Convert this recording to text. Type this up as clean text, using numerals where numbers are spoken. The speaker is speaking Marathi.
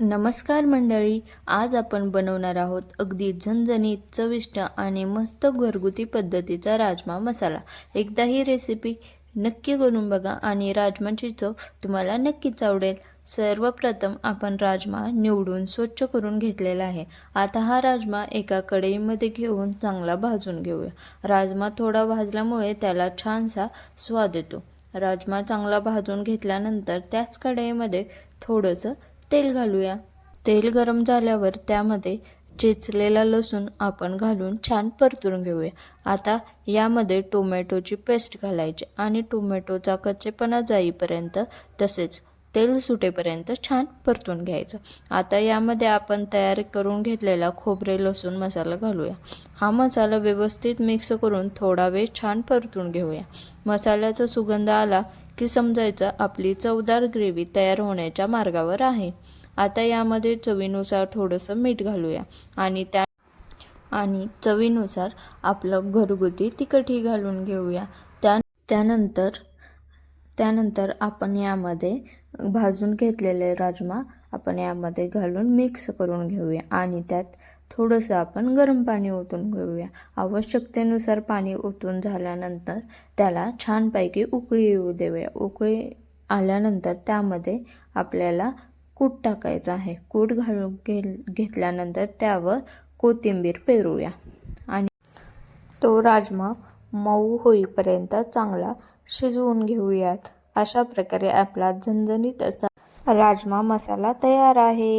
नमस्कार मंडळी, आज आपण बनवणार आहोत अगदी झणझणीत, चविष्ट आणि मस्त घरगुती पद्धतीचा राजमा मसाला। एकदा ही रेसिपी नक्की करून बघा आणि राजमाची चव तुम्हाला नक्कीच आवडेल। सर्वप्रथम आपण राजमा निवडून स्वच्छ करून घेतलेला आहे। आता हा राजमा एका कढईमध्ये घेऊन चांगला भाजून घेऊया। राजमा थोडा भाजल्यामुळे त्याला छानसा स्वाद येतो। राजमा चांगला भाजून घेतल्यानंतर त्याच कढईमध्ये थोडंसं तेल घालूया। तेल गरम झाल्यावर त्यामध्ये चेचलेला लसूण आपण घालून छान परतून घेऊया। आता यामध्ये टोमॅटोची पेस्ट घालायची आणि टोमॅटोचा कच्चेपणा जाईपर्यंत तसेच तेल सुटेपर्यंत छान परतून घ्यायचं। आता यामध्ये आपण तयार करून घेतलेला खोबरे लसूण मसाला घालूया। हा मसाला व्यवस्थित मिक्स करून थोडा वेळ छान परतून घेऊया। मसाल्याचा सुगंध आला की समजायचं आपली चवदार ग्रेव्ही तयार होण्याच्या मार्गावर आहे। आता यामध्ये चवीनुसार थोडंसं मीठ घालूया आणि चवीनुसार आपलं घरगुती तिखटही घालून घेऊया। त्यानंतर आपण यामध्ये भाजून घेतलेले राजमा आपण यामध्ये घालून मिक्स करून घेऊया आणि त्यात थोडंसं आपण गरम पाणी ओतून घेऊया। आवश्यकतेनुसार पाणी ओतून झाल्यानंतर त्याला छानपैकी उकळी येऊ देऊया। उकळी आल्यानंतर त्यामध्ये आपल्याला कूट टाकायचं आहे। कूट घालून घेतल्यानंतर त्यावर कोथिंबीर पेरूया आणि तो राजमा मऊ होईपर्यंत चांगला शिजवून घेऊयात। अशा प्रकारे आपला झणझणीत असा राजमा मसाला तयार आहे।